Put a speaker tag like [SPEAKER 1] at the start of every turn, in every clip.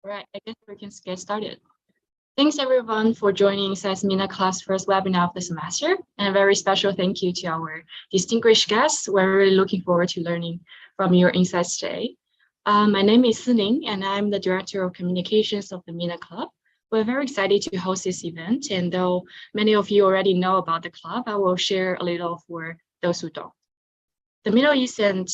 [SPEAKER 1] All right, I guess we can get started. Thanks everyone for joining SAIS MENA class first webinar of the semester, and a very special thank you to our distinguished guests. We're really looking forward to learning from your insights today. My name is Sining, and I'm the Director of Communications of the MENA Club. We're very excited to host this event, and though many of you already know about the club, I will share a little for those who don't. The Middle East and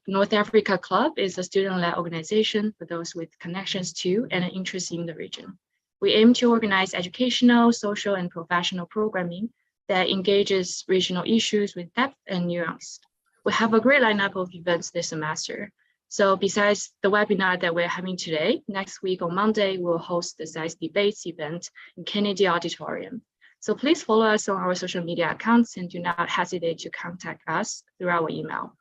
[SPEAKER 1] North Africa Club is a student-led organization for those with connections to and an interest in the region. We aim to organize educational, social, and professional programming that engages regional issues with depth and nuance. We have a great lineup of events this semester. So besides the webinar that we're having today, next week on Monday, we'll host the SAIS Debates event in Kennedy Auditorium. So please follow us on our social media accounts and do not hesitate to contact us through our email.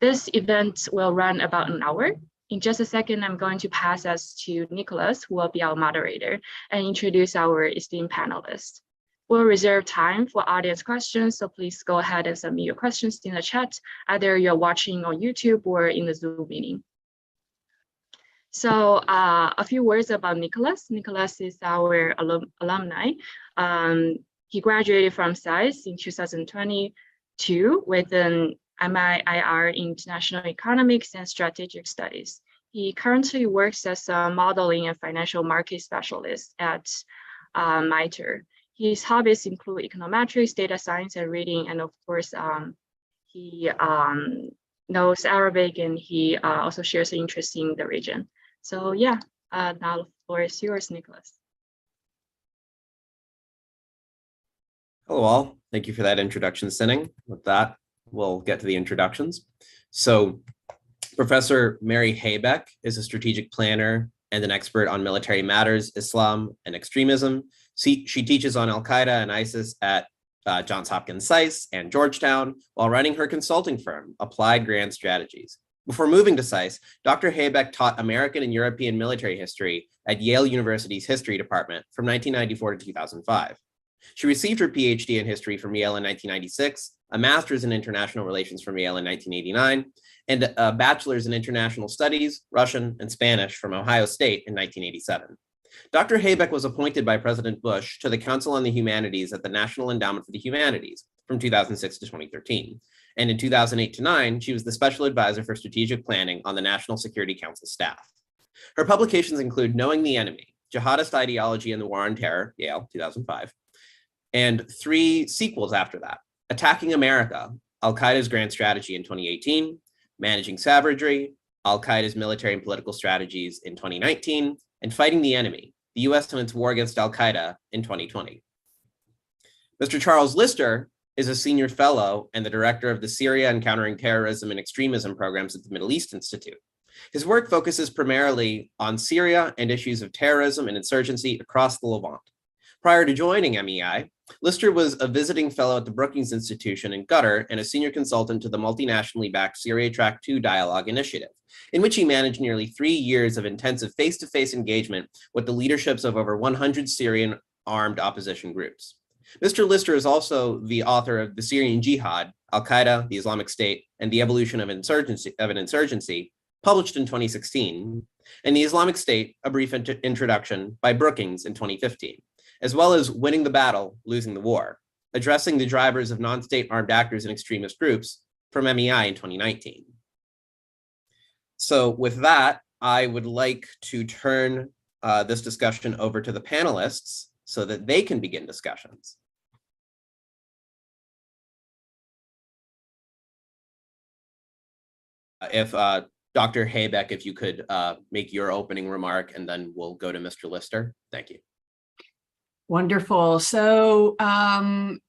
[SPEAKER 1] This event will run about an hour. In just a second, I'm going to pass us to Nicholas, who will be our moderator, and introduce our esteemed panelists. We'll reserve time for audience questions, so please go ahead and submit your questions in the chat, either you're watching on YouTube or in the Zoom meeting. So a few words about Nicholas. Nicholas is our alumni. He graduated from SAIS in 2022 with an MIIR in International Economics and Strategic Studies. He currently works as a modeling and financial market specialist at MITRE. His hobbies include econometrics, data science, and reading, and of course, he knows Arabic, and he also shares an interest in the region. So yeah, now the floor is yours, Nicholas.
[SPEAKER 2] Hello all, thank you for that introduction, Sining. With that, we'll get to the introductions. So Professor Mary Habeck is a strategic planner and an expert on military matters, Islam, and extremism. She teaches on Al-Qaeda and ISIS at Johns Hopkins SAIS and Georgetown while running her consulting firm, Applied Grand Strategies. Before moving to SAIS, Dr. Habeck taught American and European military history at Yale University's History Department from 1994 to 2005. She received her PhD in history from Yale in 1996, a master's in international relations from Yale in 1989, and a bachelor's in international studies, Russian, and Spanish from Ohio State in 1987. Dr. Habeck was appointed by President Bush to the Council on the Humanities at the National Endowment for the Humanities from 2006 to 2013. And in 2008 to 9, she was the Special Advisor for Strategic Planning on the National Security Council staff. Her publications include Knowing the Enemy, Jihadist Ideology and the War on Terror, Yale, 2005, and 3 sequels after that, Attacking America, Al-Qaeda's Grand Strategy in 2018, Managing Savagery, Al-Qaeda's Military and Political Strategies in 2019, and Fighting the Enemy, the U.S. and its War Against Al-Qaeda in 2020. Mr. Charles Lister is a senior fellow and the director of the Syria and Countering Terrorism and Extremism programs at the Middle East Institute. His work focuses primarily on Syria and issues of terrorism and insurgency across the Levant. Prior to joining MEI, Lister was a visiting fellow at the Brookings Institution in Qatar and a senior consultant to the multinationally backed Syria Track 2 Dialogue Initiative, in which he managed nearly 3 years of intensive face-to-face engagement with the leaderships of over 100 Syrian armed opposition groups. Mr. Lister is also the author of The Syrian Jihad, Al-Qaeda, the Islamic State, and the Evolution of an Insurgency, published in 2016, and The Islamic State, A Brief Introduction by Brookings in 2015, as well as Winning the Battle, Losing the War, addressing the drivers of non-state armed actors and extremist groups from MEI in 2019. So with that, I would like to turn this discussion over to the panelists so that they can begin discussions. If Dr. Habeck, if you could make your opening remark, and then we'll go to Mr. Lister. Thank you.
[SPEAKER 3] Wonderful. So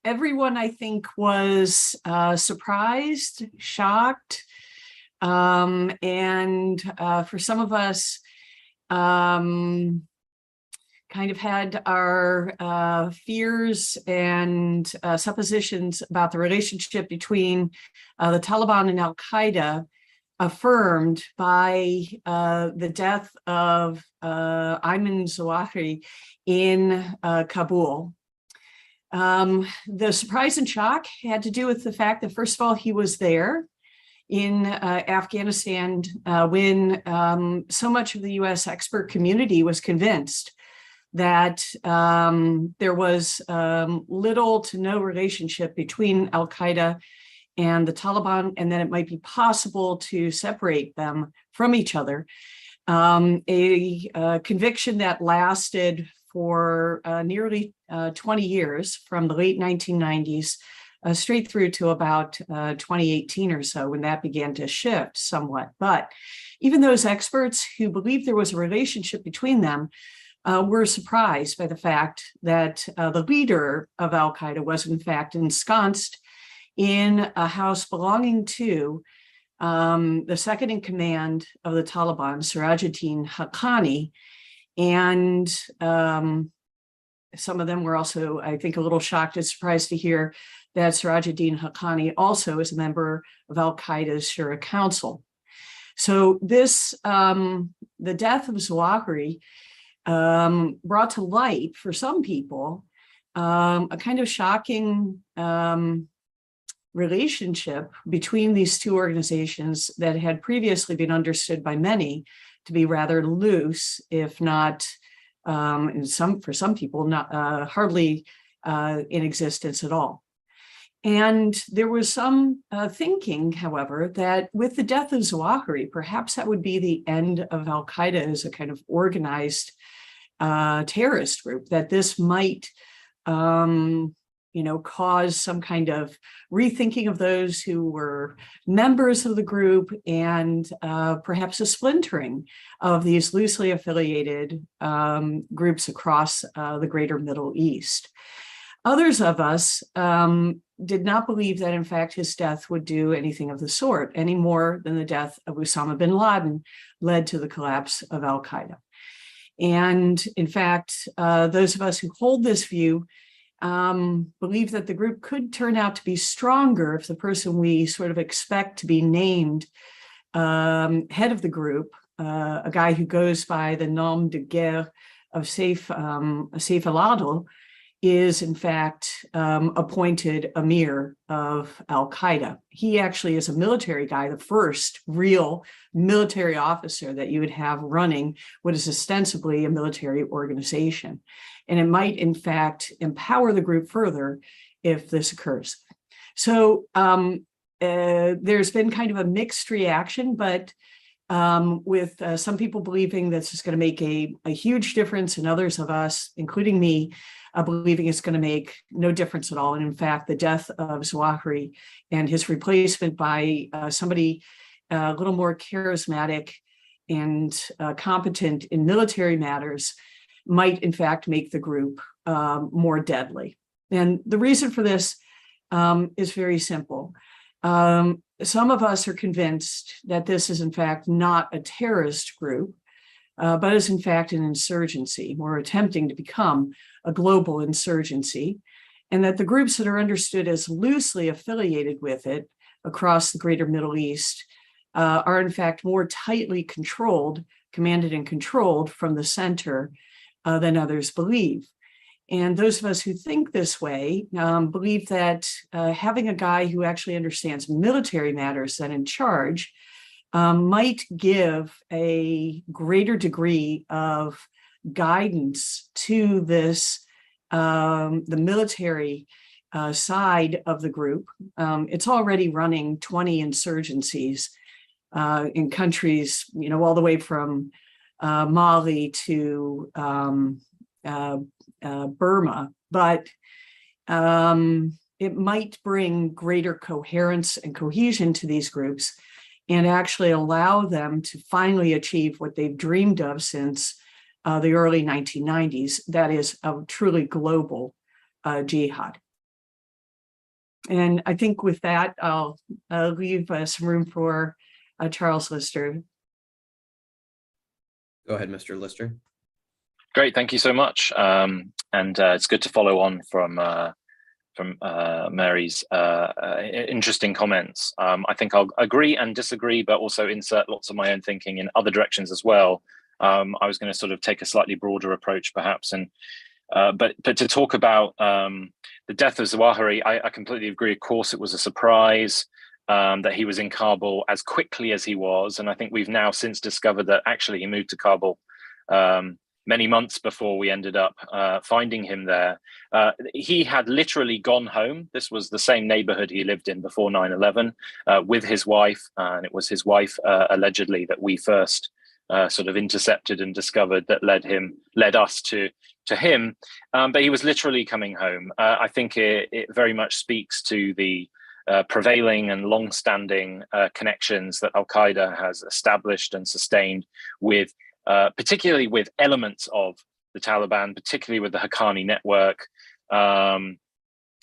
[SPEAKER 3] everyone, I think, was surprised, shocked, and for some of us, kind of had our fears and suppositions about the relationship between the Taliban and Al-Qaeda affirmed by the death of Ayman Zawahiri in Kabul. The surprise and shock had to do with the fact that, first of all, he was there in Afghanistan when so much of the US expert community was convinced that there was little to no relationship between al-Qaeda and the Taliban, and that it might be possible to separate them from each other. A conviction that lasted for nearly 20 years, from the late 1990s straight through to about 2018 or so, when that began to shift somewhat. But even those experts who believed there was a relationship between them were surprised by the fact that the leader of al-Qaeda was in fact ensconced in a house belonging to the second in command of the Taliban, Sirajuddin Haqqani, and some of them were also, I think, a little shocked and surprised to hear that Sirajuddin Haqqani also is a member of al-Qaeda's Shura Council. So this, the death of Zawahiri brought to light for some people a kind of shocking relationship between these two organizations that had previously been understood by many to be rather loose, if not, for some people, not hardly in existence at all. And there was some thinking, however, that with the death of Zawahiri, perhaps that would be the end of al-Qaeda as a kind of organized terrorist group, that this might cause some kind of rethinking of those who were members of the group, and perhaps a splintering of these loosely affiliated groups across the greater Middle East. Others of us did not believe that, in fact, his death would do anything of the sort, any more than the death of Osama bin Laden led to the collapse of al-Qaeda. And in fact, those of us who hold this view believe that the group could turn out to be stronger if the person we sort of expect to be named head of the group, a guy who goes by the nom de guerre of Saif al-Adil, is in fact appointed Emir of al-Qaeda. He actually is a military guy, the first real military officer that you would have running what is ostensibly a military organization. And it might in fact empower the group further if this occurs. So there's been kind of a mixed reaction, but with some people believing this is going to make a huge difference, and others of us, including me, believing it's going to make no difference at all. And in fact, the death of Zawahiri and his replacement by somebody a little more charismatic and competent in military matters might in fact make the group more deadly. And the reason for this is very simple. Some of us are convinced that this is in fact not a terrorist group, but is in fact an insurgency. We're attempting to become a global insurgency, and that the groups that are understood as loosely affiliated with it across the greater Middle East are in fact more tightly controlled, commanded and controlled from the center than others believe. And those of us who think this way believe that having a guy who actually understands military matters than in charge might give a greater degree of guidance to this, the military side of the group. It's already running 20 insurgencies in countries, all the way from Mali to Burma, but it might bring greater coherence and cohesion to these groups and actually allow them to finally achieve what they've dreamed of since the early 1990s, that is a truly global jihad. And I think with that, I'll leave some room for Charles Lister.
[SPEAKER 2] Go ahead, Mr. Lister.
[SPEAKER 4] Great, thank you so much. And it's good to follow on from Mary's interesting comments. I think I'll agree and disagree, but also insert lots of my own thinking in other directions as well. I was going to sort of take a slightly broader approach, perhaps, and but to talk about the death of Zawahiri, I completely agree. Of course, it was a surprise. that he was in Kabul as quickly as he was. And I think we've now since discovered that actually he moved to Kabul many months before we ended up finding him there. He had literally gone home. This was the same neighborhood he lived in before 9/11 with his wife. And it was his wife, allegedly, that we first sort of intercepted and discovered that led us to him. But he was literally coming home. I think it very much speaks to the prevailing and long-standing connections that Al-Qaeda has established and sustained with, particularly with elements of the Taliban, particularly with the Haqqani network.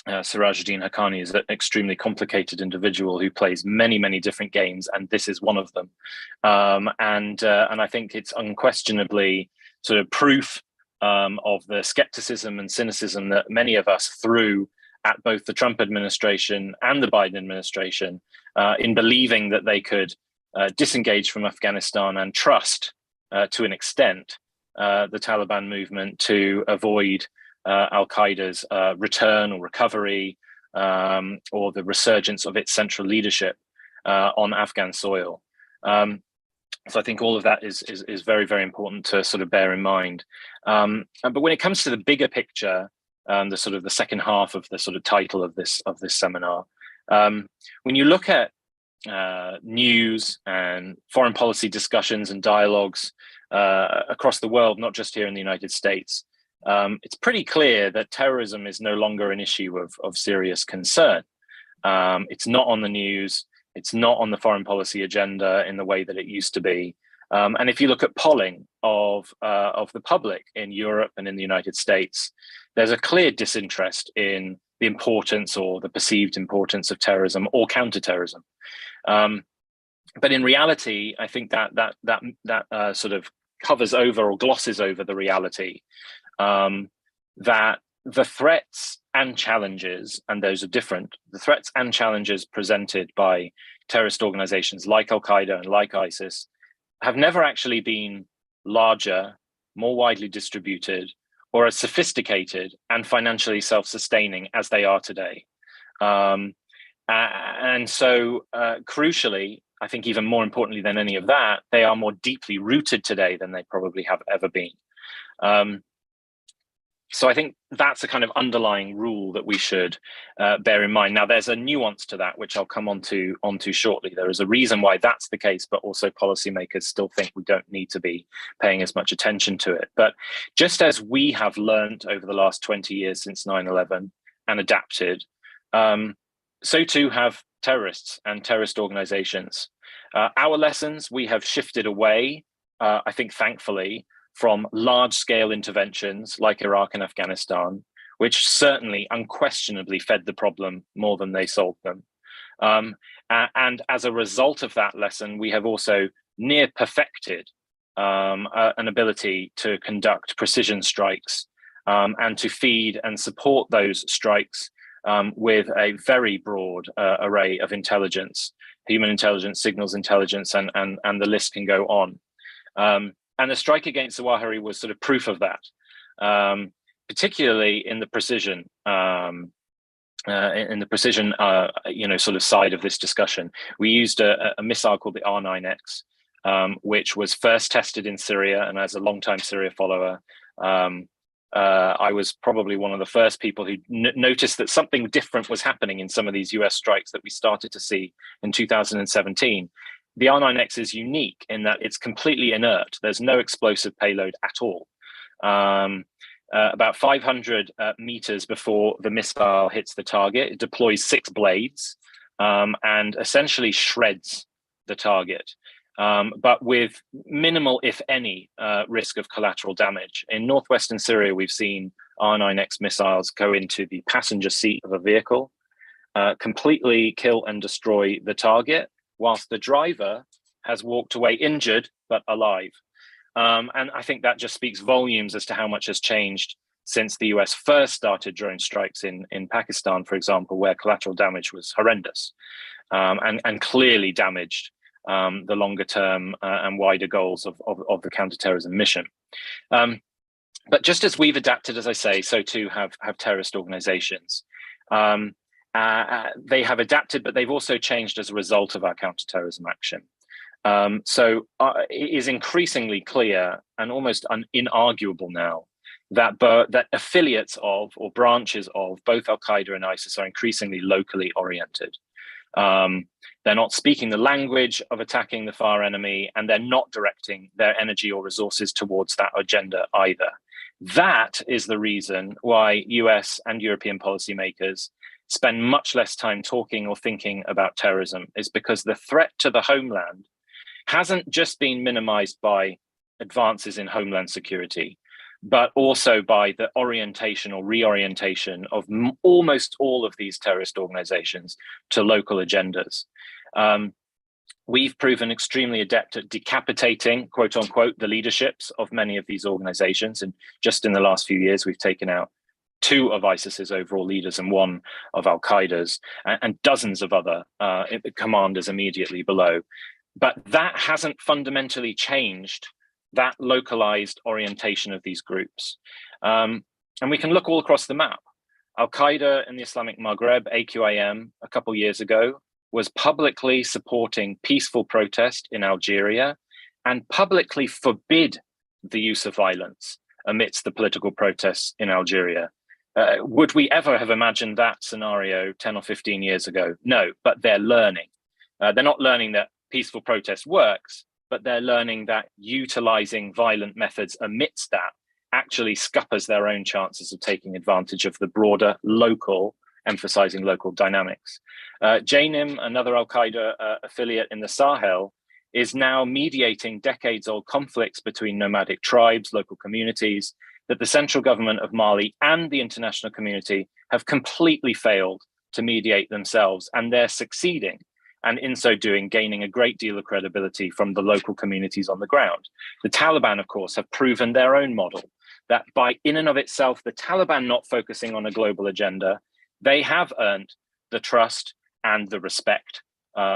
[SPEAKER 4] Sirajuddin Haqqani is an extremely complicated individual who plays many, many different games, and this is one of them. And I think it's unquestionably sort of proof of the skepticism and cynicism that many of us threw at both the Trump administration and the Biden administration in believing that they could disengage from Afghanistan and trust, to an extent, the Taliban movement to avoid Al-Qaeda's return or recovery or the resurgence of its central leadership on Afghan soil. So I think all of that is very, very important to sort of bear in mind. But when it comes to the bigger picture, the sort of the second half of the sort of title of this seminar, when you look at news and foreign policy discussions and dialogues across the world, not just here in the United States, it's pretty clear that terrorism is no longer an issue of serious concern. It's not on the news. It's not on the foreign policy agenda in the way that it used to be. And if you look at polling of the public in Europe and in the United States, there's a clear disinterest in the importance or the perceived importance of terrorism or counterterrorism. But in reality, I think that sort of covers over or glosses over the reality that the threats and challenges, and those are different, the threats and challenges presented by terrorist organizations like Al-Qaeda and like ISIS have never actually been larger, more widely distributed, or as sophisticated and financially self-sustaining as they are today. And so crucially, I think even more importantly than any of that, they are more deeply rooted today than they probably have ever been. So I think that's a kind of underlying rule that we should bear in mind. Now, there's a nuance to that, which I'll come onto shortly. There is a reason why that's the case, but also policymakers still think we don't need to be paying as much attention to it. But just as we have learned over the last 20 years since 9/11 and adapted, so too have terrorists and terrorist organizations. Our lessons, we have shifted away, I think, thankfully, from large-scale interventions like Iraq and Afghanistan, which certainly unquestionably fed the problem more than they solved them. And as a result of that lesson, we have also near perfected an ability to conduct precision strikes and to feed and support those strikes with a very broad array of intelligence, human intelligence, signals intelligence, and the list can go on. And the strike against Zawahiri was sort of proof of that, particularly in the precision, sort of side of this discussion. We used a missile called the R9X, which was first tested in Syria, and as a longtime Syria follower, I was probably one of the first people who noticed that something different was happening in some of these US strikes that we started to see in 2017. The R9X is unique in that it's completely inert. There's no explosive payload at all. About 500 meters before the missile hits the target, it deploys 6 blades and essentially shreds the target, but with minimal, if any, risk of collateral damage. In northwestern Syria, we've seen R9X missiles go into the passenger seat of a vehicle, completely kill and destroy the target, whilst the driver has walked away injured but alive. And I think that just speaks volumes as to how much has changed since the US first started drone strikes in Pakistan, for example, where collateral damage was horrendous and clearly damaged the longer term and wider goals of the counterterrorism mission. But just as we've adapted, as I say, so too have terrorist organizations. They have adapted, but they've also changed as a result of our counterterrorism action. So it is increasingly clear and almost inarguable now that that affiliates of or branches of both Al-Qaeda and ISIS are increasingly locally oriented. They're not speaking the language of attacking the far enemy, and they're not directing their energy or resources towards that agenda either. That is the reason why US and European policymakers spend much less time talking or thinking about terrorism, is because the threat to the homeland hasn't just been minimized by advances in homeland security, but also by the orientation or reorientation of almost all of these terrorist organizations to local agendas. We've proven extremely adept at decapitating, quote unquote, the leaderships of many of these organizations. And just in the last few years, we've taken out 2 of ISIS's overall leaders and 1 of Al-Qaeda's, and dozens of other commanders immediately below. But that hasn't fundamentally changed that localized orientation of these groups. And we can look all across the map. Al-Qaeda in the Islamic Maghreb, AQIM, a couple years ago, was publicly supporting peaceful protest in Algeria and publicly forbid the use of violence amidst the political protests in Algeria. Would we ever have imagined that scenario 10 or 15 years ago? No, but they're learning. They're not learning that peaceful protest works, but they're learning that utilizing violent methods amidst that actually scuppers their own chances of taking advantage of the broader local, emphasizing local dynamics. JNIM, another Al-Qaeda affiliate in the Sahel, is now mediating decades-old conflicts between nomadic tribes, local communities, that the central government of Mali and the international community have completely failed to mediate themselves, and they're succeeding, and in so doing, gaining a great deal of credibility from the local communities on the ground. The Taliban, of course, have proven their own model, that by in and of itself, the Taliban not focusing on a global agenda, they have earned the trust and the respect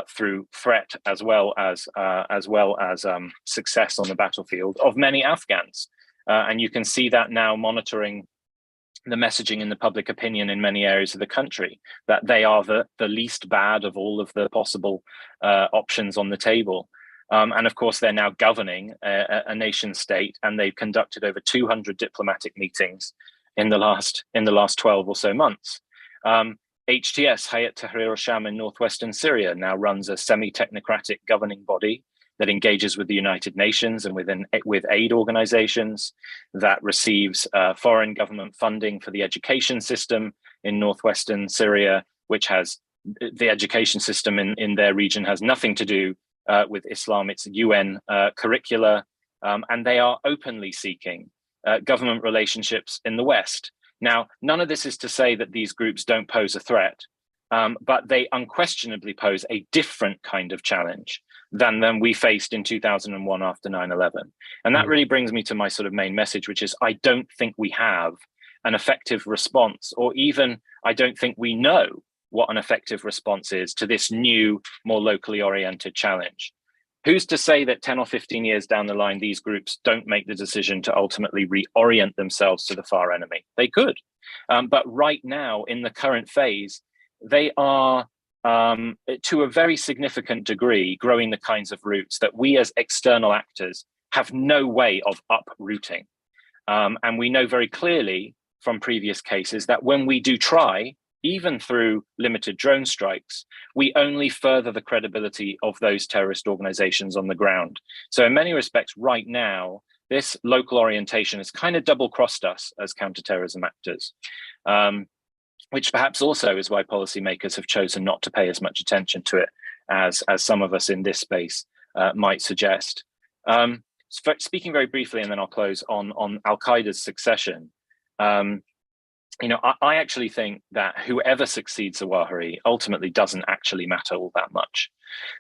[SPEAKER 4] through threat as well as success on the battlefield of many Afghans. And you can see that now monitoring the messaging in the public opinion in many areas of the country, that they are the least bad of all of the possible options on the table. And of course, they're now governing a nation state, and they've conducted over 200 diplomatic meetings in the last 12 or so months. HTS, Hayat Tahrir al-Sham in northwestern Syria, now runs a semi-technocratic governing body that engages with the United Nations and with aid organizations, that receives foreign government funding for the education system in northwestern Syria, which has the education system in their region has nothing to do with Islam. It's UN curricula, and they are openly seeking government relationships in the West. Now, none of this is to say that these groups don't pose a threat, but they unquestionably pose a different kind of challenge than we faced in 2001 after 9/11. And that really brings me to my sort of main message, which is I don't think we have an effective response, or even I don't think we know what an effective response is to this new, more locally oriented challenge. Who's to say that 10 or 15 years down the line, these groups don't make the decision to ultimately reorient themselves to the far enemy? They could. But right now, in the current phase, they are, to a very significant degree, growing the kinds of roots that we as external actors have no way of uprooting. And we know very clearly from previous cases that when we do try, even through limited drone strikes, we only further the credibility of those terrorist organizations on the ground. So in many respects, right now, this local orientation has kind of double-crossed us as counterterrorism actors, which perhaps also is why policymakers have chosen not to pay as much attention to it as some of us in this space might suggest. Speaking very briefly, and then I'll close on Al-Qaeda's succession. I actually think that whoever succeeds Zawahiri ultimately doesn't actually matter all that much,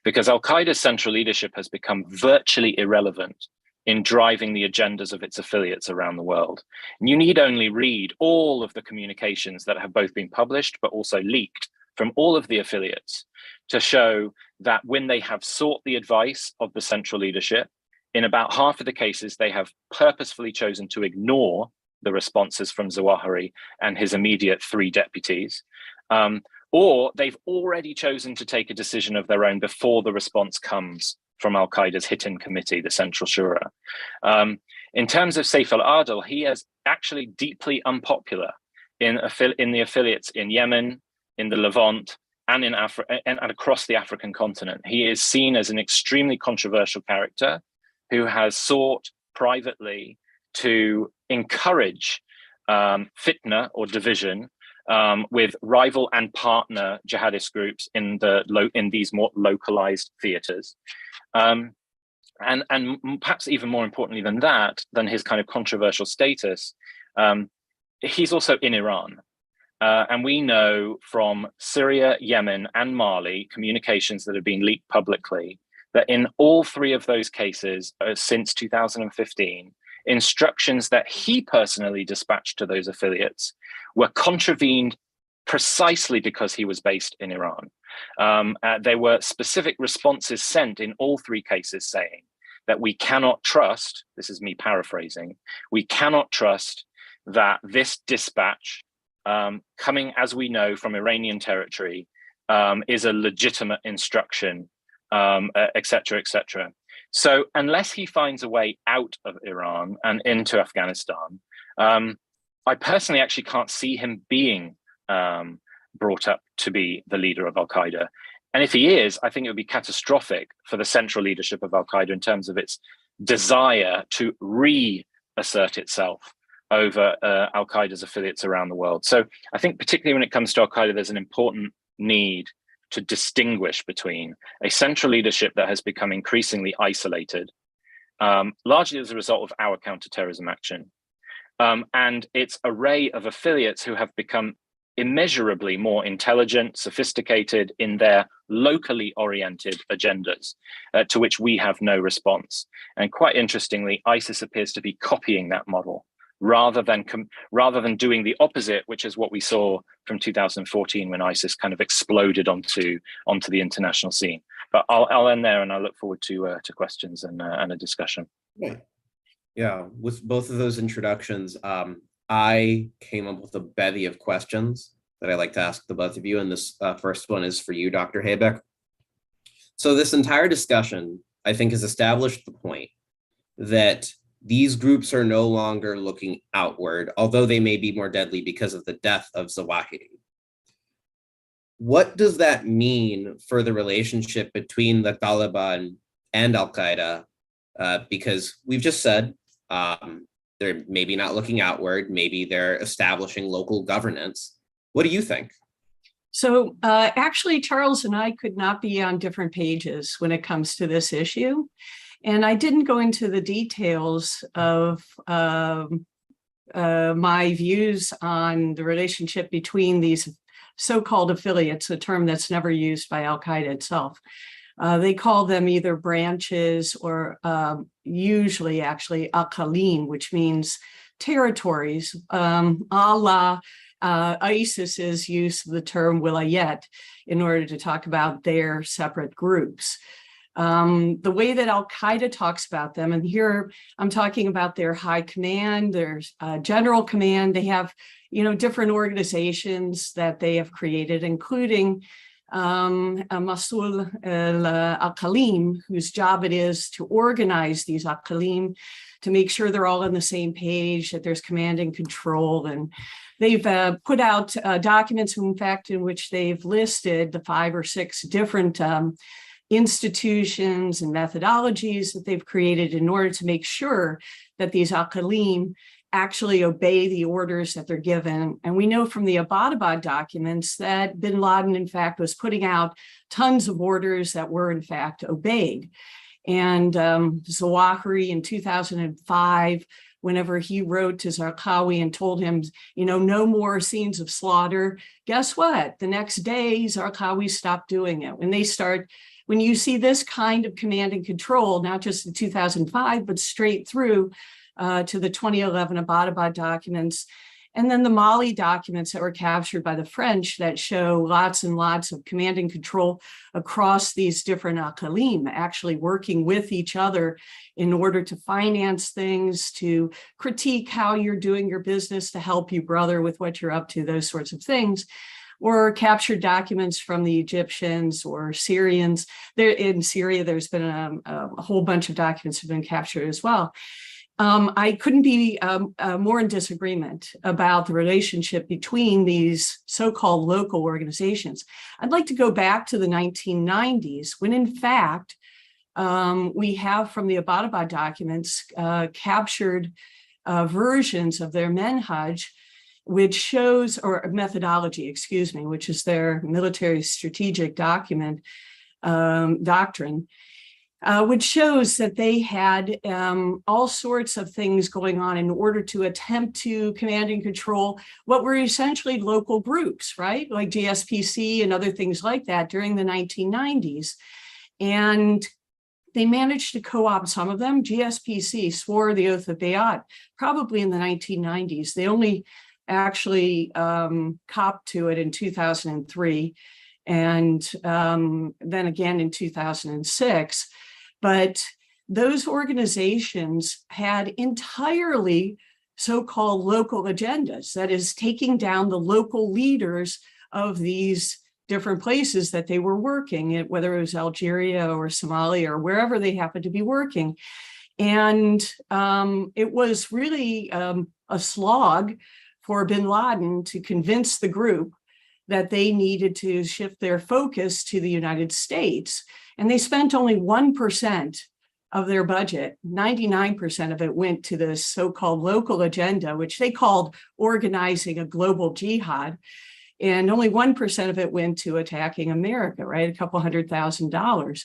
[SPEAKER 4] because Al-Qaeda's central leadership has become virtually irrelevant in driving the agendas of its affiliates around the world. And you need only read all of the communications that have both been published but also leaked from all of the affiliates to show that when they have sought the advice of the central leadership, in about half of the cases, they have purposefully chosen to ignore the responses from Zawahiri and his immediate 3 deputies, or they've already chosen to take a decision of their own before the response comes from Al-Qaeda's hit-in committee, the Central Shura. In terms of Saif al-Adil, he is actually deeply unpopular in the affiliates in Yemen, in the Levant, and in Africa, and across the African continent. He is seen as an extremely controversial character who has sought privately to encourage fitna or division with rival and partner jihadist groups in these more localized theaters. And perhaps even more importantly than his kind of controversial status, he's also in Iran. And we know from Syria, Yemen, and Mali, communications that have been leaked publicly, that in all three of those cases since 2015, instructions that he personally dispatched to those affiliates were contravened precisely because he was based in Iran. There were specific responses sent in all three cases saying that we cannot trust, this is me paraphrasing, we cannot trust that this dispatch coming, as we know, from Iranian territory is a legitimate instruction, et cetera, et cetera. So unless he finds a way out of Iran and into Afghanistan, I personally actually can't see him being brought up to be the leader of Al-Qaeda. And if he is, I think it would be catastrophic for the central leadership of Al-Qaeda in terms of its desire to reassert itself over Al-Qaeda's affiliates around the world. So I think particularly when it comes to Al-Qaeda, there's an important need to distinguish between a central leadership that has become increasingly isolated, largely as a result of our counterterrorism action, and its array of affiliates who have become immeasurably more intelligent, sophisticated in their locally oriented agendas, to which we have no response. And quite interestingly, ISIS appears to be copying that model rather than doing the opposite, which is what we saw from 2014 when ISIS kind of exploded onto the international scene. But I'll end there, and I look forward to questions and a discussion.
[SPEAKER 2] Right. Yeah, with both of those introductions, I came up with a bevy of questions that I like to ask the both of you, and this first one is for you, Dr. Habeck. So this entire discussion, I think, has established the point that these groups are no longer looking outward, although they may be more deadly because of the death of Zawahiri. What does that mean for the relationship between the Taliban and Al-Qaeda? Because we've just said they're maybe not looking outward, maybe they're establishing local governance. What do you think?
[SPEAKER 3] So actually, Charles and I could not be on different pages when it comes to this issue. And I didn't go into the details of my views on the relationship between these so-called affiliates, a term that's never used by Al-Qaeda itself. They call them either branches or usually actually aqalim, which means territories. ISIS's use of the term wilayat in order to talk about their separate groups. The way that Al-Qaeda talks about them, and here I'm talking about their high command, their general command, they have, different organizations that they have created, including Masul al-Aqalim, whose job it is to organize these Aqalim, to make sure they're all on the same page, that there's command and control. And they've put out documents, in fact, in which they've listed the 5 or 6 different institutions and methodologies that they've created in order to make sure that these Aqalim actually obey the orders that they're given. And we know from the Abbottabad documents that bin Laden, in fact, was putting out tons of orders that were, in fact, obeyed. And Zawahiri in 2005, whenever he wrote to Zarqawi and told him, no more scenes of slaughter, guess what? The next day, Zarqawi stopped doing it. When you see this kind of command and control, not just in 2005, but straight through to the 2011 Abbottabad documents, and then the Mali documents that were captured by the French that show lots and lots of command and control across these different Aqalim, actually working with each other in order to finance things, to critique how you're doing your business, to help you, brother, with what you're up to, those sorts of things. or captured documents from the Egyptians or Syrians. There in Syria, there's been a whole bunch of documents have been captured as well. I couldn't be more in disagreement about the relationship between these so-called local organizations. I'd like to go back to the 1990s, when in fact, we have from the Abbottabad documents captured versions of their manhaj, which shows, or methodology, excuse me, which is their military strategic document, doctrine, which shows that they had all sorts of things going on in order to attempt to command and control what were essentially local groups, right? Like GSPC and other things like that during the 1990s. And they managed to co-opt some of them. GSPC swore the oath of Bayat probably in the 1990s. They only actually copped to it in 2003 and then again in 2006. But those organizations had entirely so-called local agendas, that is, taking down the local leaders of these different places that they were working, whether it was Algeria or Somalia or wherever they happened to be working. And it was really a slog for bin Laden to convince the group that they needed to shift their focus to the United States. And they spent only 1% of their budget. 99% of it went to this so-called local agenda, which they called organizing a global jihad. And only 1% of it went to attacking America, right? A couple $100,000.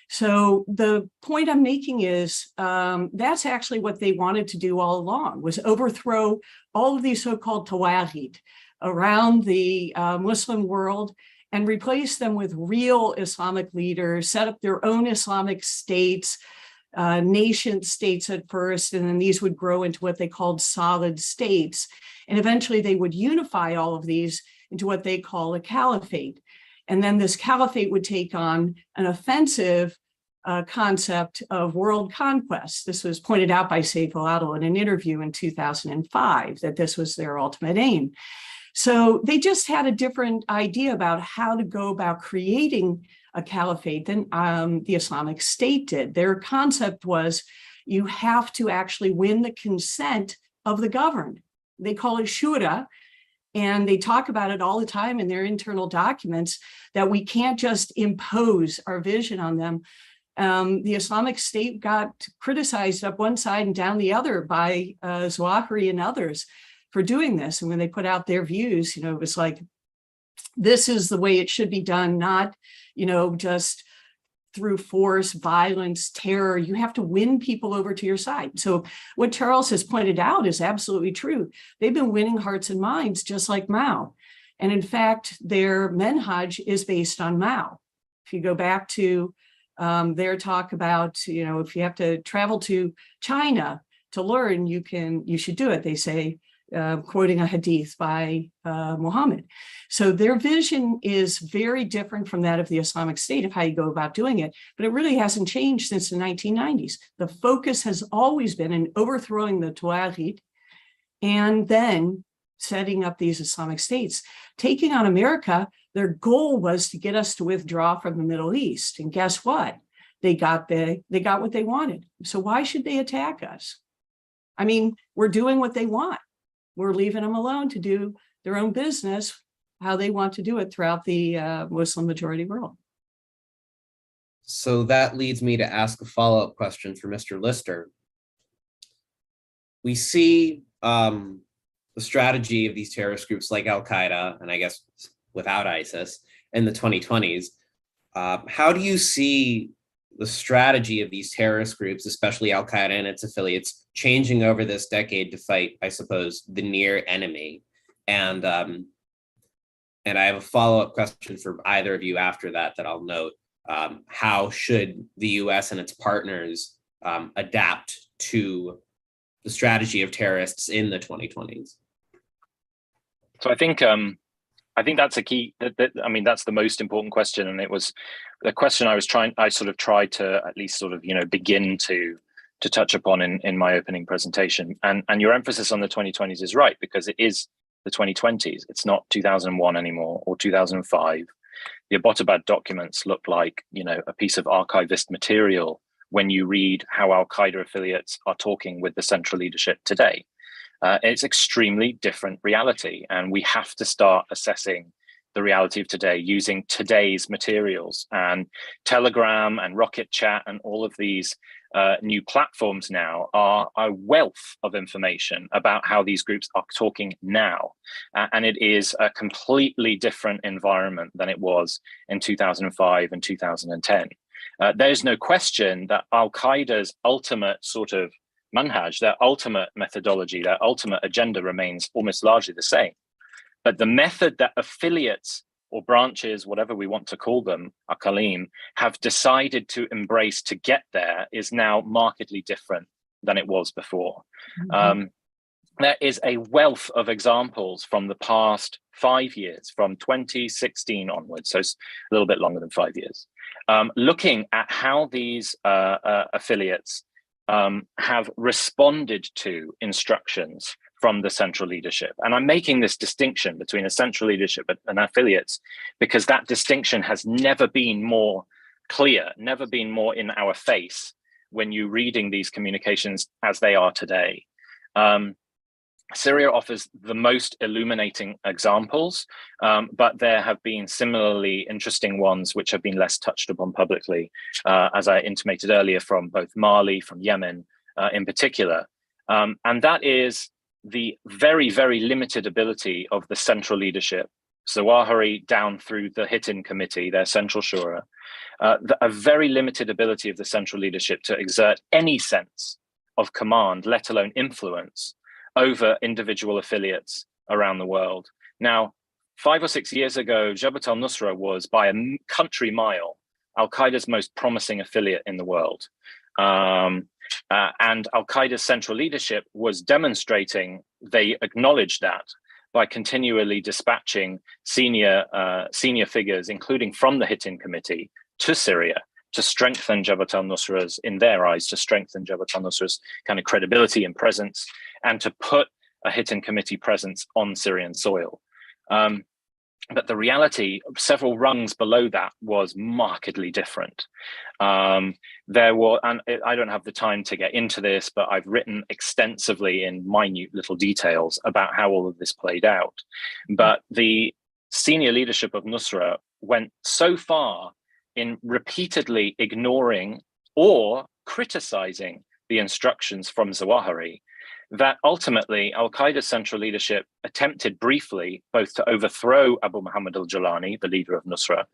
[SPEAKER 3] So the point I'm making is that's actually what they wanted to do all along, was overthrow all of these so-called Tawaghit around the Muslim world and replace them with real Islamic leaders, set up their own Islamic states, nation states at first, and then these would grow into what they called solid states. And eventually they would unify all of these into what they call a caliphate. And then this caliphate would take on an offensive concept of world conquest. This was pointed out by Saif al-Adil in an interview in 2005, that this was their ultimate aim. So they just had a different idea about how to go about creating a caliphate than the Islamic State did. Their concept was you have to actually win the consent of the governed. They call it shura, and they talk about it all the time in their internal documents, that we can't just impose our vision on them. The Islamic State got criticized up one side and down the other by Zawahiri and others for doing this. And when they put out their views, it was like, this is the way it should be done, not, just through force, violence, terror. You have to win people over to your side. So what Charles has pointed out is absolutely true. They've been winning hearts and minds just like Mao. And in fact, their manhaj is based on Mao. If you go back to their talk about, if you have to travel to China to learn, you should do it. They say, quoting a hadith by Muhammad. So their vision is very different from that of the Islamic State of how you go about doing it, but it really hasn't changed since the 1990s. The focus has always been in overthrowing the Tawaghit and then setting up these Islamic states. Taking on America, their goal was to get us to withdraw from the Middle East. And guess what? They got what they wanted. So why should they attack us? I mean, we're doing what they want. We're leaving them alone to do their own business, how they want to do it throughout the Muslim majority world.
[SPEAKER 2] So that leads me to ask a follow-up question for Mr. Lister. We see the strategy of these terrorist groups like Al-Qaeda, and I guess without ISIS, in the 2020s. How do you see the strategy of these terrorist groups, especially Al-Qaeda and its affiliates, changing over this decade to fight, I suppose, the near enemy? And I have a follow-up question for either of you after that I'll note. How should the US and its partners adapt to the strategy of terrorists in the 2020s?
[SPEAKER 4] So I think that's a key. That's the most important question, and it was the question I sort of tried to at least sort of begin to touch upon in my opening presentation. And your emphasis on the 2020s is right, because it is the 2020s. It's not 2001 anymore or 2005. The Abbottabad documents look like, you know, a piece of archivist material when you read how Al-Qaeda affiliates are talking with the central leadership today. It's extremely different reality, and we have to start assessing the reality of today using today's materials. And Telegram and Rocket Chat and all of these new platforms now are a wealth of information about how these groups are talking now. And it is a completely different environment than it was in 2005 and 2010. There's no question that Al-Qaeda's ultimate sort of manhaj, their ultimate methodology, their ultimate agenda remains almost largely the same. But the method that affiliates or branches, whatever we want to call them, Aqalim, have decided to embrace to get there is now markedly different than it was before. Mm-hmm. There is a wealth of examples from the past 5 years, from 2016 onwards, so it's a little bit longer than 5 years, looking at how these affiliates have responded to instructions from the central leadership. And I'm making this distinction between a central leadership and affiliates because that distinction has never been more clear, never been more in our face when you're reading these communications as they are today. Syria offers the most illuminating examples, but there have been similarly interesting ones which have been less touched upon publicly, as I intimated earlier, from both Mali, from Yemen in particular. And that is the very, very limited ability of the central leadership, Zawahiri down through the Hittin Committee, their central shura, a very limited ability of the central leadership to exert any sense of command, let alone influence, over individual affiliates around the world. Now, 5 or 6 years ago, Jabhat al-Nusra was, by a country mile, Al-Qaeda's most promising affiliate in the world. And Al-Qaeda's central leadership was demonstrating they acknowledged that by continually dispatching senior figures, including from the Hittin Committee, to Syria to strengthen Jabhat al-Nusra's, in their eyes, to strengthen Jabhat al-Nusra's kind of credibility and presence, and to put a Hittin Committee presence on Syrian soil. But the reality, several rungs below that, was markedly different. There were, and I don't have the time to get into this, but I've written extensively in minute little details about how all of this played out. But the senior leadership of Nusra went so far in repeatedly ignoring or criticizing the instructions from Zawahiri that ultimately Al-Qaeda's central leadership attempted briefly both to overthrow Abu Muhammad al-Jawlani, the leader of Nusra,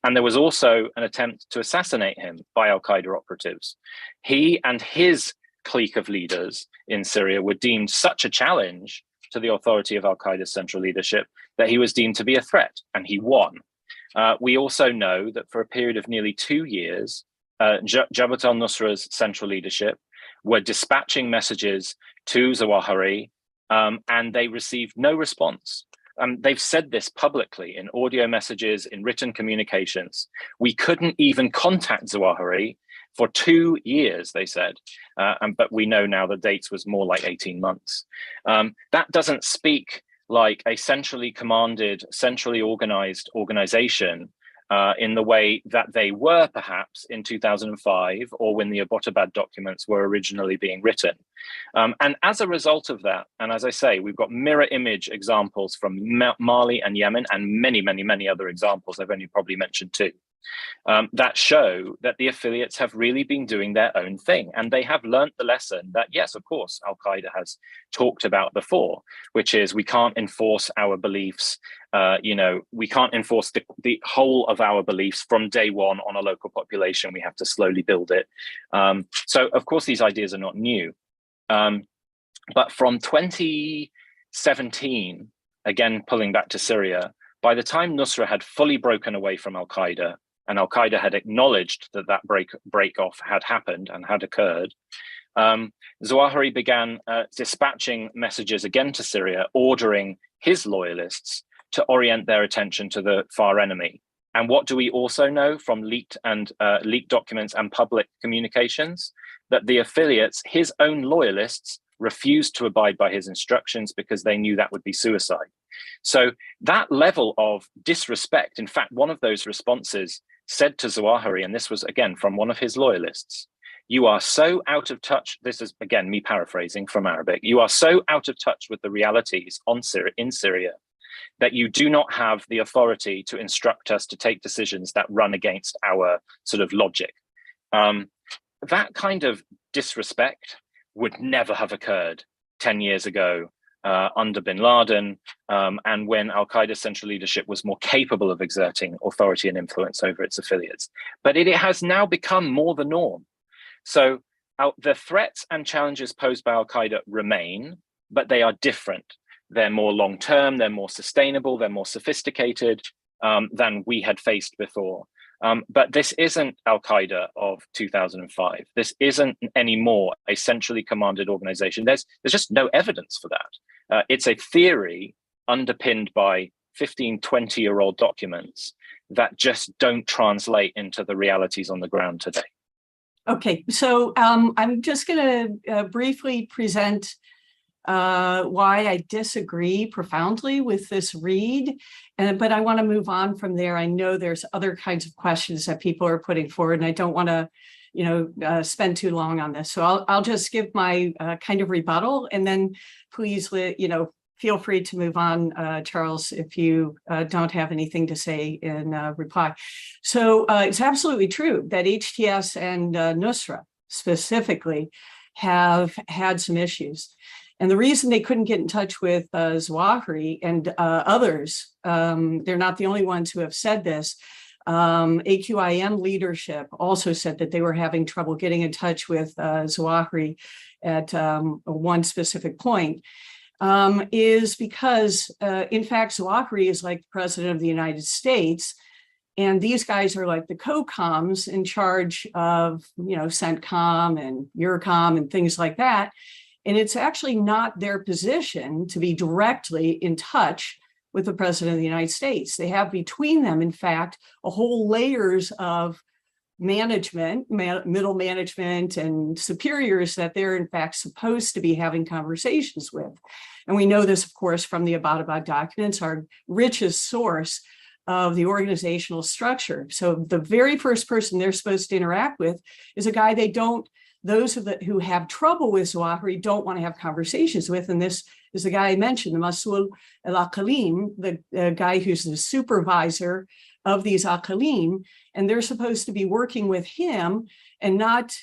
[SPEAKER 4] and there was also an attempt to assassinate him by Al-Qaeda operatives. He and his clique of leaders in Syria were deemed such a challenge to the authority of Al-Qaeda's central leadership that he was deemed to be a threat, and he won. We also know that for a period of nearly 2 years, Jabhat al-Nusra's central leadership were dispatching messages to Zawahiri, and they received no response. They've said this publicly in audio messages, in written communications. We couldn't even contact Zawahiri for 2 years, they said, but we know now the dates was more like 18 months. That doesn't speak like a centrally commanded, centrally organized organization in the way that they were perhaps in 2005 or when the Abbottabad documents were originally being written. And as a result of that, and as I say, we've got mirror image examples from Mali and Yemen and many, many, many other examples, I've only probably mentioned 2, that show that the affiliates have really been doing their own thing. And they have learned the lesson that, yes, of course, Al-Qaeda has talked about before, which is we can't enforce our beliefs. We can't enforce the whole of our beliefs from day one on a local population. We have to slowly build it. So, of course, these ideas are not new. But from 2017, again, pulling back to Syria, by the time Nusra had fully broken away from Al-Qaeda, and Al-Qaeda had acknowledged that that break-off had happened and had occurred, Zawahiri began dispatching messages again to Syria, ordering his loyalists to orient their attention to the far enemy. And what do we also know from leaked documents and public communications? That the affiliates, his own loyalists, refused to abide by his instructions because they knew that would be suicide. So that level of disrespect, in fact, one of those responses said to Zawahiri, and this was again from one of his loyalists, "You are so out of touch," this is again me paraphrasing from Arabic, "you are so out of touch with the realities in Syria that you do not have the authority to instruct us to take decisions that run against our sort of logic." That kind of disrespect would never have occurred 10 years ago under bin Laden, and when Al-Qaeda central leadership was more capable of exerting authority and influence over its affiliates. But it has now become more the norm. So the threats and challenges posed by Al-Qaeda remain, but they are different. They're more long-term, they're more sustainable, they're more sophisticated than we had faced before. But this isn't Al-Qaeda of 2005. This isn't anymore a centrally commanded organization. There's just no evidence for that. It's a theory underpinned by 15, 20-year-old documents that just don't translate into the realities on the ground today.
[SPEAKER 3] Okay, so I'm just going to briefly present why I disagree profoundly with this read, but I want to move on from there. I know there's other kinds of questions that people are putting forward, and I don't want to, spend too long on this. So I'll just give my kind of rebuttal, and then please, feel free to move on, Charles, if you don't have anything to say in reply. So it's absolutely true that HTS and Nusra specifically have had some issues. And the reason they couldn't get in touch with Zawahiri and others, they're not the only ones who have said this. AQIM leadership also said that they were having trouble getting in touch with Zawahiri at one specific point, is because, in fact, Zawahiri is like the president of the United States. And these guys are like the co-coms in charge of, CENTCOM and EURCOM and things like that. And it's actually not their position to be directly in touch with the president of the United States. They have between them, in fact, a whole layers of management, middle management and superiors that they're in fact supposed to be having conversations with. And we know this, of course, from the Abbottabad documents, our richest source of the organizational structure. So the very first person they're supposed to interact with is a guy those who have trouble with Zawahiri don't want to have conversations with. And this is the guy I mentioned, the Masul al-Aqalim, the guy who's the supervisor of these Aqalim. And they're supposed to be working with him and not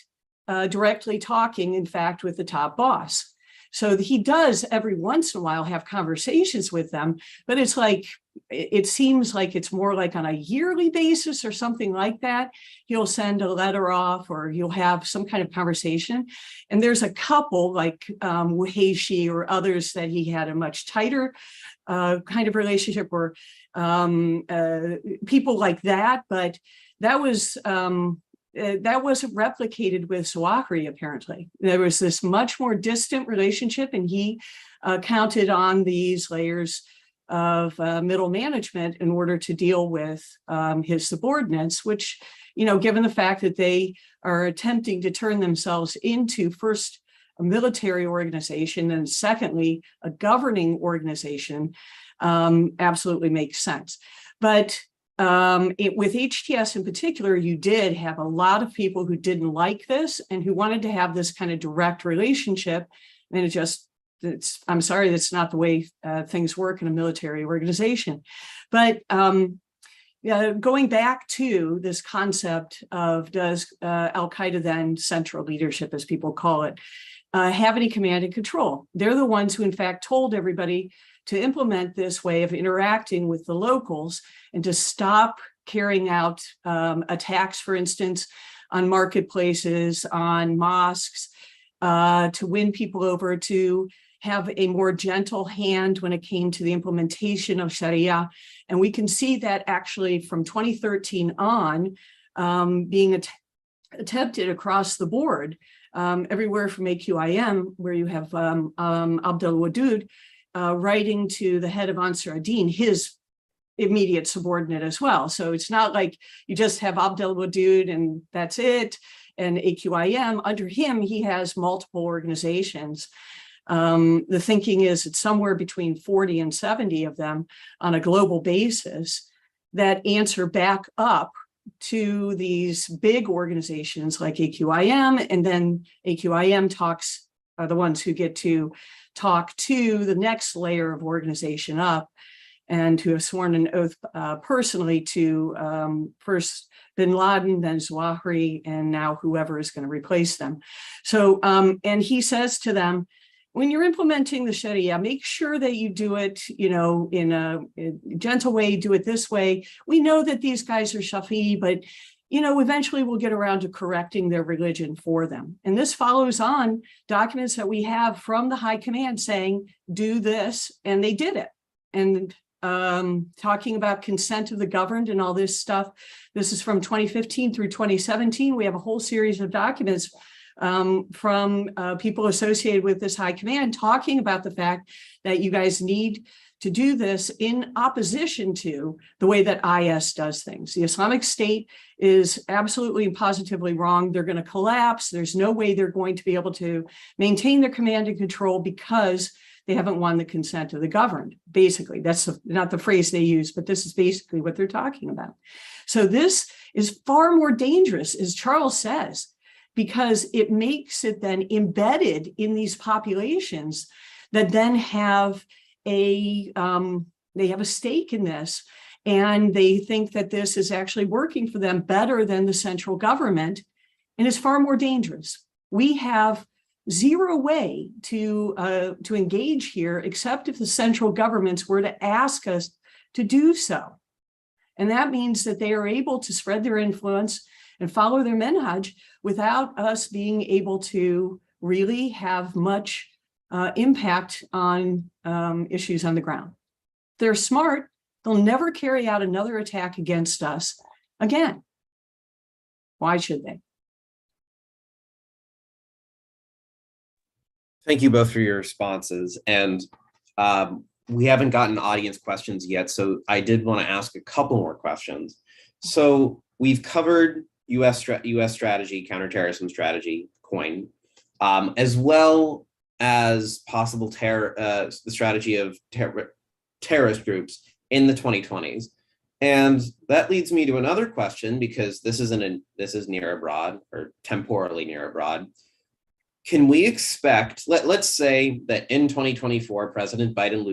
[SPEAKER 3] directly talking, in fact, with the top boss. So he does every once in a while have conversations with them, but it seems like it's more like on a yearly basis or something like that. He'll send a letter off or he'll have some kind of conversation. And there's a couple like Waheshi or others that he had a much tighter kind of relationship, or people like that. But that wasn't replicated with Zawahiri, apparently. There was this much more distant relationship, and he counted on these layers of middle management in order to deal with his subordinates, which, given the fact that they are attempting to turn themselves into first a military organization and secondly, a governing organization, absolutely makes sense. But with HTS in particular, you did have a lot of people who didn't like this and who wanted to have this kind of direct relationship. And I'm sorry, that's not the way things work in a military organization. But going back to this concept of does Al-Qaeda then, central leadership as people call it, have any command and control? They're the ones who in fact told everybody to implement this way of interacting with the locals and to stop carrying out attacks, for instance, on marketplaces, on mosques, to win people over, to have a more gentle hand when it came to the implementation of Sharia. And we can see that actually from 2013 on being attempted across the board, everywhere from AQIM, where you have Abdel Wadud, writing to the head of Ansar ad-Din, his immediate subordinate as well. So it's not like you just have Abdel Wadud and that's it, and AQIM. Under him, he has multiple organizations. The thinking is it's somewhere between 40 and 70 of them on a global basis that answer back up to these big organizations like AQIM, and then AQIM talks are the ones who get to talk to the next layer of organization up, and who have sworn an oath personally to first bin Laden, then Zawahiri, and now whoever is going to replace them. So, and he says to them, when you're implementing the Sharia, make sure that you do it, in a gentle way, do it this way. We know that these guys are Shafi'i, but, eventually we'll get around to correcting their religion for them. And this follows on documents that we have from the high command saying, do this, and they did it. And talking about consent of the governed and all this stuff, this is from 2015 through 2017. We have a whole series of documents from people associated with this high command talking about the fact that you guys need to do this in opposition to the way that IS does things. The Islamic State is absolutely and positively wrong. They're going to collapse. There's no way they're going to be able to maintain their command and control because they haven't won the consent of the governed. Basically, that's not the phrase they use, but this is basically what they're talking about. So this is far more dangerous, as Charles says, because it makes it then embedded in these populations that then have they have a stake in this, and they think that this is actually working for them better than the central government, and is far more dangerous. We have zero way to engage here except if the central governments were to ask us to do so. And that means that they are able to spread their influence and follow their minhaj without us being able to really have much impact on issues on the ground. They're smart. They'll never carry out another attack against us again. Why should they?
[SPEAKER 2] Thank you both for your responses. And we haven't gotten audience questions yet, so I did want to ask a couple more questions. So we've covered US strategy, counterterrorism strategy, COIN, as well as possible the strategy of terrorist groups in the 2020s. And that leads me to another question, because this is near abroad, or temporally near abroad. Can we expect, let's say that in 2024, President Biden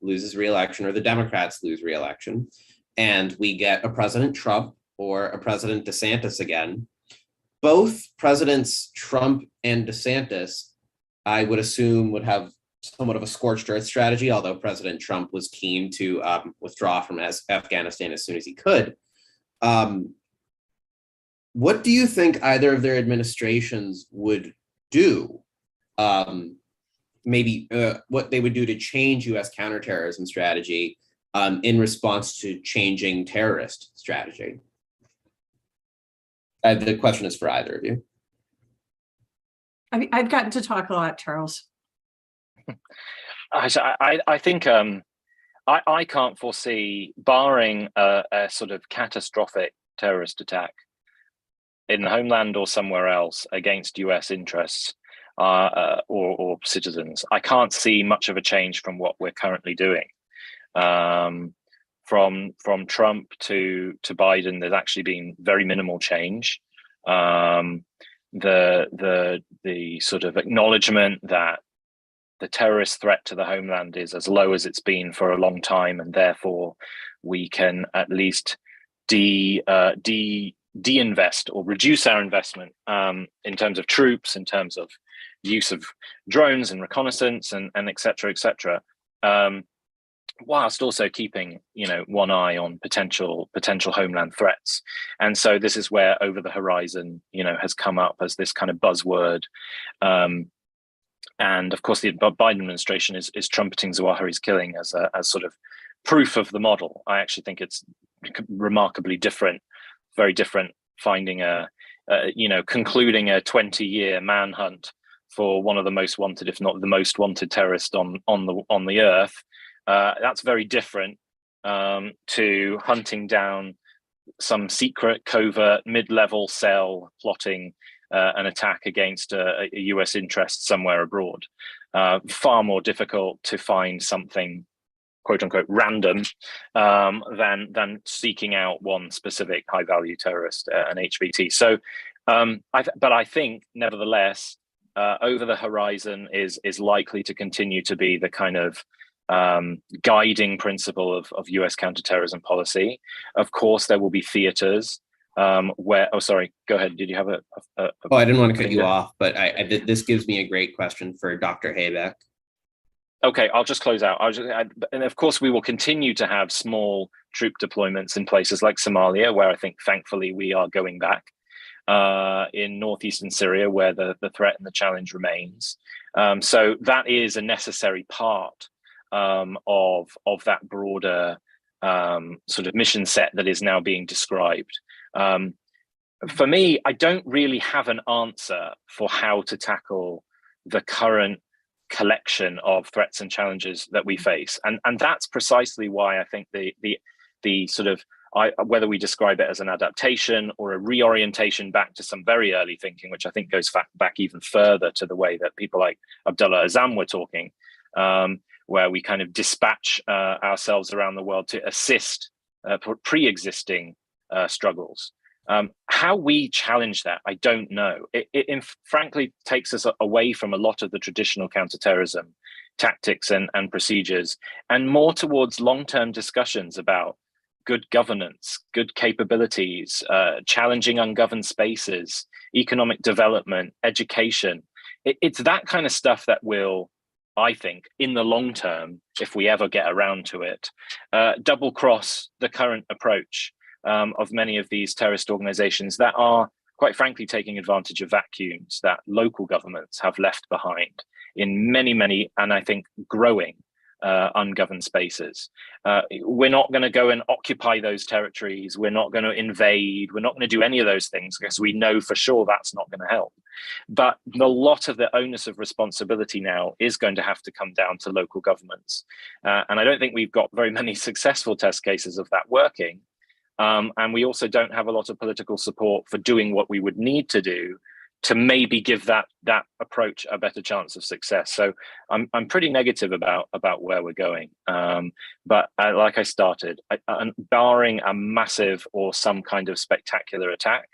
[SPEAKER 2] loses re-election, or the Democrats lose re-election, and we get a President Trump or a President DeSantis again. Both Presidents Trump and DeSantis, I would assume, would have somewhat of a scorched earth strategy, although President Trump was keen to withdraw from Afghanistan as soon as he could. What do you think either of their administrations would do? Maybe what they would do to change US counterterrorism strategy in response to changing terrorist strategy? The question is for either of you.
[SPEAKER 3] I mean, I've gotten to talk a lot, Charles.
[SPEAKER 4] I think I can't foresee, barring a sort of catastrophic terrorist attack in the homeland or somewhere else against US interests or citizens, I can't see much of a change from what we're currently doing. From Trump to Biden, there's actually been very minimal change. The sort of acknowledgement that the terrorist threat to the homeland is as low as it's been for a long time, and therefore we can at least de-invest or reduce our investment in terms of troops, in terms of use of drones and reconnaissance and et cetera, whilst also keeping one eye on potential homeland threats. And so this is where over the horizon has come up as this kind of buzzword. And of course the Biden administration is trumpeting Zawahiri's killing as sort of proof of the model. I actually think it's remarkably different, very different, finding concluding a 20-year manhunt for one of the most wanted, if not the most wanted terrorist on the earth. That's very different to hunting down some secret, covert, mid-level cell plotting an attack against a US interest somewhere abroad. far more difficult to find something quote unquote random than seeking out one specific high value terrorist, an HVT. So, but I think nevertheless, over the horizon is likely to continue to be the kind of guiding principle of US counterterrorism policy. Of course, there will be theaters where, oh, sorry, go ahead. Did you have a
[SPEAKER 2] Oh, I didn't want to cut you off, but this gives me a great question for Dr. Habeck.
[SPEAKER 4] Okay, I'll just close out. And of course, we will continue to have small troop deployments in places like Somalia, where I think, thankfully, we are going back. In northeastern Syria, where the threat and the challenge remains. So that is a necessary part of that broader sort of mission set that is now being described. For me, I don't really have an answer for how to tackle the current collection of threats and challenges that we face, and that's precisely why I think the sort of whether we describe it as an adaptation or a reorientation back to some very early thinking, which I think goes back even further to the way that people like Abdullah Azzam were talking, where we kind of dispatch ourselves around the world to assist pre-existing struggles. How we challenge that, I don't know. It frankly takes us away from a lot of the traditional counterterrorism tactics and procedures, and more towards long-term discussions about good governance, good capabilities, challenging ungoverned spaces, economic development, education. It's that kind of stuff that will, I think, in the long term, if we ever get around to it, double cross the current approach of many of these terrorist organizations that are, quite frankly, taking advantage of vacuums that local governments have left behind in many, and I think growing ungoverned spaces. We're not going to go and occupy those territories. We're not going to invade. We're not going to do any of those things because we know for sure that's not going to help. But a lot of the onus of responsibility now is going to have to come down to local governments. And I don't think we've got very many successful test cases of that working. And we also don't have a lot of political support for doing what we would need to do to maybe give that approach a better chance of success. So I'm pretty negative about where we're going. But like I started, barring a massive or some kind of spectacular attack,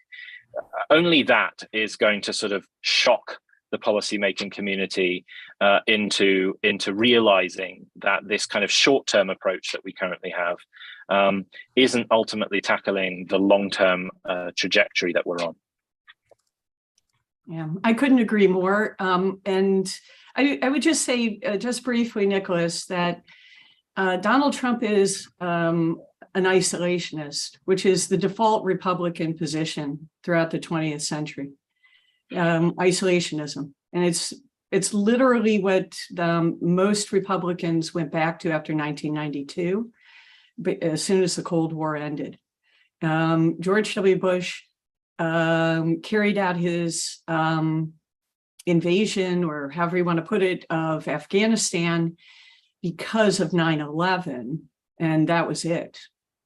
[SPEAKER 4] only that is going to sort of shock the policymaking community into realizing that this kind of short-term approach that we currently have isn't ultimately tackling the long-term trajectory that we're on.
[SPEAKER 3] Yeah, I couldn't agree more. And I would just say, just briefly, Nicholas, that Donald Trump is an isolationist, which is the default Republican position throughout the 20th century. Isolationism. And it's literally what most Republicans went back to after 1992, but as soon as the Cold War ended. George W. Bush carried out his invasion, or however you want to put it, of Afghanistan because of 9/11, and that was it.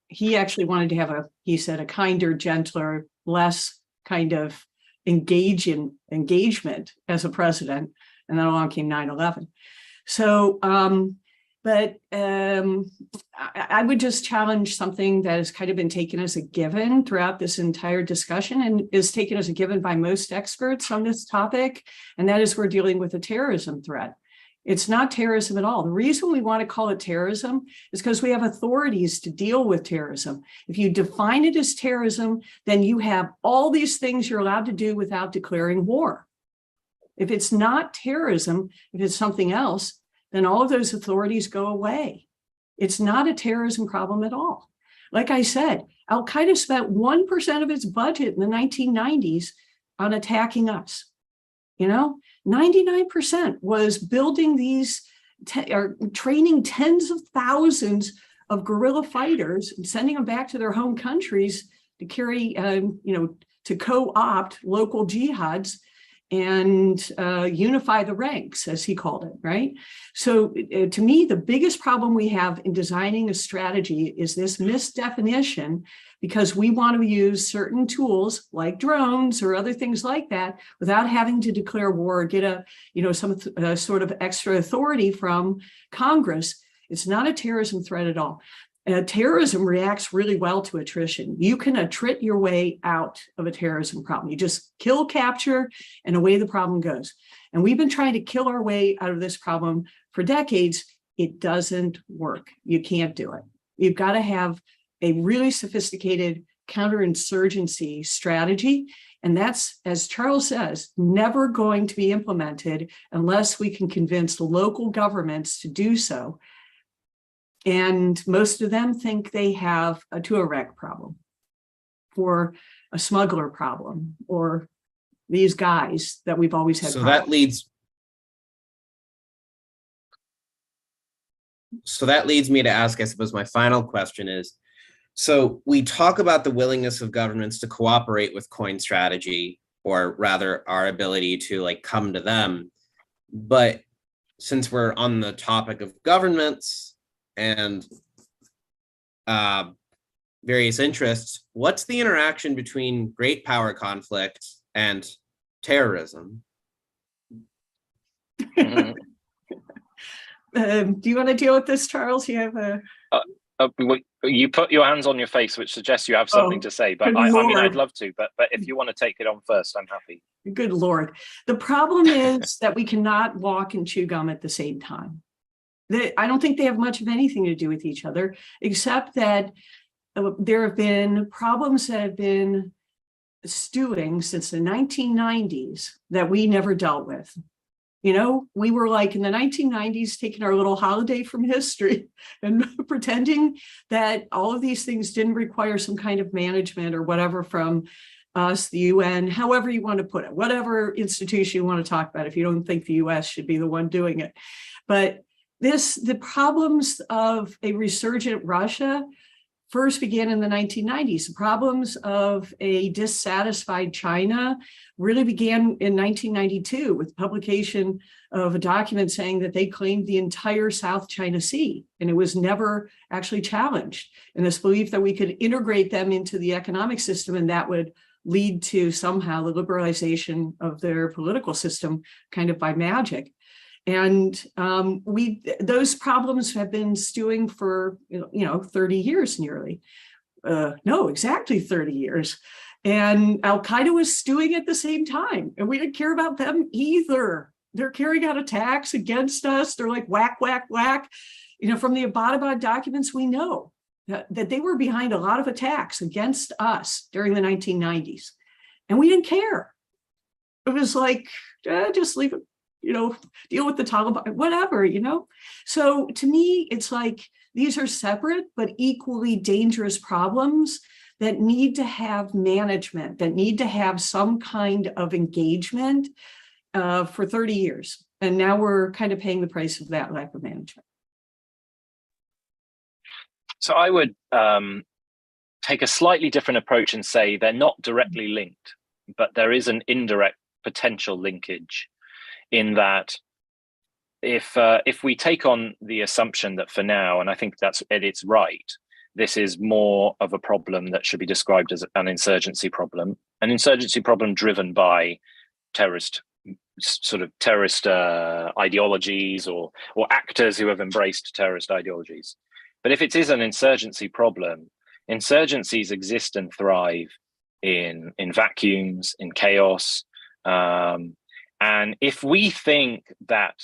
[SPEAKER 3] He actually wanted to have a kinder, gentler, less kind of engagement as a president, and then along came 9/11. So, but I would just challenge something that has kind of been taken as a given throughout this entire discussion and is taken as a given by most experts on this topic, and that is we're dealing with a terrorism threat. It's not terrorism at all. The reason we want to call it terrorism is because we have authorities to deal with terrorism. If you define it as terrorism, then you have all these things you're allowed to do without declaring war. If it's not terrorism, if it's something else, then all of those authorities go away. It's not a terrorism problem at all. Like I said, Al-Qaeda spent 1% of its budget in the 1990s on attacking us. 99% was building these, or training tens of thousands of guerrilla fighters and sending them back to their home countries to carry, to co-opt local jihads and unify the ranks, as he called it, right? So to me, the biggest problem we have in designing a strategy is this misdefinition, because we want to use certain tools like drones or other things like that without having to declare war or get a, some sort of extra authority from Congress. It's not a terrorism threat at all. Terrorism reacts really well to attrition. You can attrit your way out of a terrorism problem. You just kill, capture, and away the problem goes. And we've been trying to kill our way out of this problem for decades. It doesn't work. You can't do it. You've got to have a really sophisticated counterinsurgency strategy. And that's, as Charles says, never going to be implemented unless we can convince local governments to do so. And most of them think they have a Tuareg problem or a smuggler problem or these guys that we've always had.
[SPEAKER 2] So that leads me to ask, I suppose my final question is, so we talk about the willingness of governments to cooperate with coin strategy, or rather our ability to come to them. But since we're on the topic of governments and various interests, what's the interaction between great power conflict and terrorism?
[SPEAKER 3] Do you want to deal with this, Charles? You have a...
[SPEAKER 4] you put your hands on your face, which suggests you have something to say, but I mean, I'd love to, but if you want to take it on first, I'm happy.
[SPEAKER 3] Good Lord. The problem is that we cannot walk and chew gum at the same time. I don't think they have much of anything to do with each other, except that there have been problems that have been stewing since the 1990s that we never dealt with. We were in the 1990s taking our little holiday from history and pretending that all of these things didn't require some kind of management or whatever from us, the UN, however you want to put it, whatever institution you want to talk about, if you don't think the US should be the one doing it. But the problems of a resurgent Russia first began in the 1990s. The problems of a dissatisfied China really began in 1992 with the publication of a document saying that they claimed the entire South China Sea, and it was never actually challenged. And this belief that we could integrate them into the economic system and that would lead to somehow the liberalization of their political system kind of by magic. And those problems have been stewing for 30 years nearly. No, exactly 30 years. And Al-Qaeda was stewing at the same time, and we didn't care about them either. They're carrying out attacks against us. They're like whack, whack, whack. From the Abbottabad documents, we know that they were behind a lot of attacks against us during the 1990s, and we didn't care. It was like, just leave it. Deal with the Taliban, whatever, So to me, it's like these are separate but equally dangerous problems that need to have management, that need to have some kind of engagement for 30 years. And now we're kind of paying the price of that lack of management.
[SPEAKER 4] So I would take a slightly different approach and say they're not directly linked, but there is an indirect potential linkage. In that, if we take on the assumption that for now, and I think it's right, this is more of a problem that should be described as an insurgency problem driven by terrorist ideologies or actors who have embraced terrorist ideologies. But if it is an insurgency problem, insurgencies exist and thrive in vacuums, in chaos. And if we think that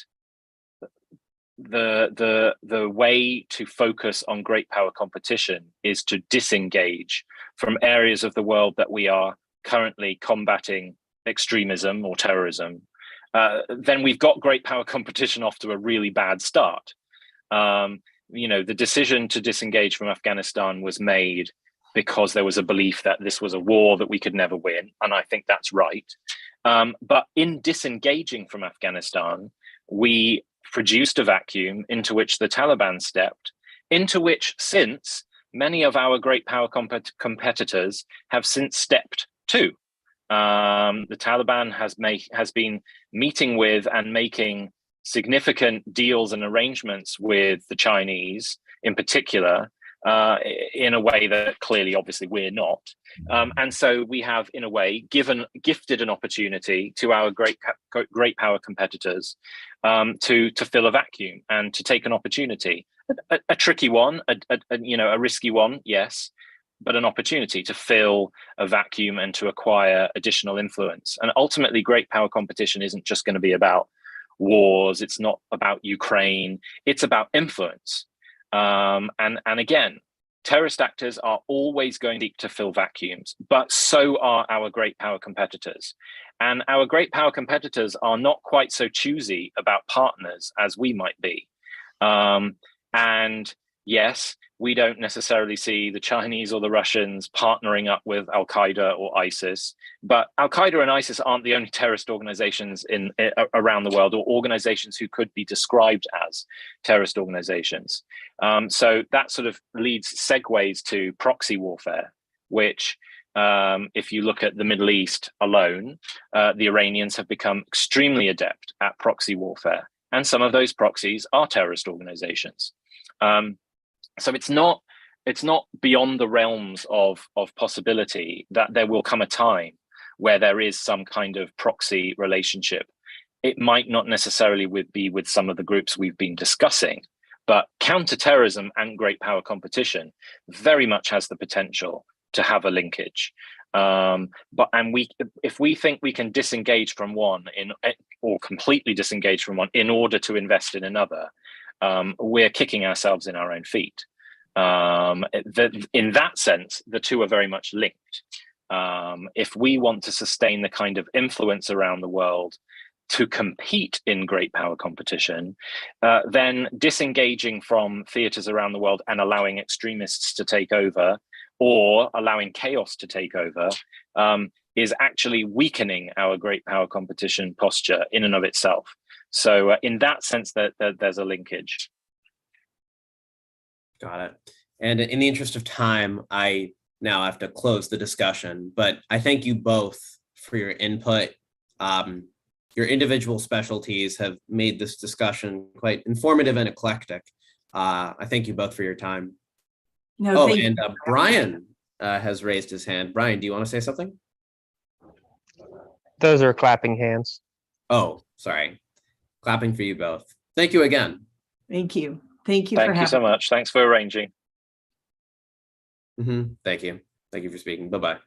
[SPEAKER 4] the way to focus on great power competition is to disengage from areas of the world that we are currently combating extremism or terrorism, then we've got great power competition off to a really bad start. The decision to disengage from Afghanistan was made because there was a belief that this was a war that we could never win, and I think that's right. But in disengaging from Afghanistan, we produced a vacuum into which the Taliban stepped, into which since many of our great power competitors have since stepped too. The Taliban has been meeting with and making significant deals and arrangements with the Chinese in particular, in a way that clearly, obviously, we're not. And so we have, in a way, gifted an opportunity to our great power competitors to fill a vacuum and to take an opportunity, a tricky one, a risky one, yes, but an opportunity to fill a vacuum and to acquire additional influence. And ultimately, great power competition isn't just going to be about wars. It's not about Ukraine. It's about influence. And again, terrorist actors are always going to fill vacuums, but so are our great power competitors. And our great power competitors are not quite so choosy about partners as we might be. And yes, we don't necessarily see the Chinese or the Russians partnering up with Al-Qaeda or ISIS, but Al-Qaeda and ISIS aren't the only terrorist organizations around the world, or organizations who could be described as terrorist organizations. So that sort of segues to proxy warfare, which if you look at the Middle East alone, the Iranians have become extremely adept at proxy warfare. And some of those proxies are terrorist organizations. So it's not beyond the realms of possibility that there will come a time where there is some kind of proxy relationship. It might not necessarily be with some of the groups we've been discussing, but counterterrorism and great power competition very much has the potential to have a linkage. If we think we can disengage from one or completely disengage from one in order to invest in another, we're kicking ourselves in our own feet. In that sense, the two are very much linked. If we want to sustain the kind of influence around the world to compete in great power competition, then disengaging from theaters around the world and allowing extremists to take over, or allowing chaos to take over, is actually weakening our great power competition posture in and of itself. So in that sense, there's a linkage.
[SPEAKER 2] Got it. And in the interest of time, I now have to close the discussion, but I thank you both for your input. Your individual specialties have made this discussion quite informative and eclectic. I thank you both for your time.
[SPEAKER 3] No,
[SPEAKER 2] and Brian has raised his hand. Brian, do you want to say something?
[SPEAKER 5] Those are clapping hands.
[SPEAKER 2] Oh, sorry. Clapping for you both. Thank you again.
[SPEAKER 3] Thank you. Thank you.
[SPEAKER 4] Thank you so much. Thanks for arranging.
[SPEAKER 2] Thank you. Thank you for speaking. Bye-bye.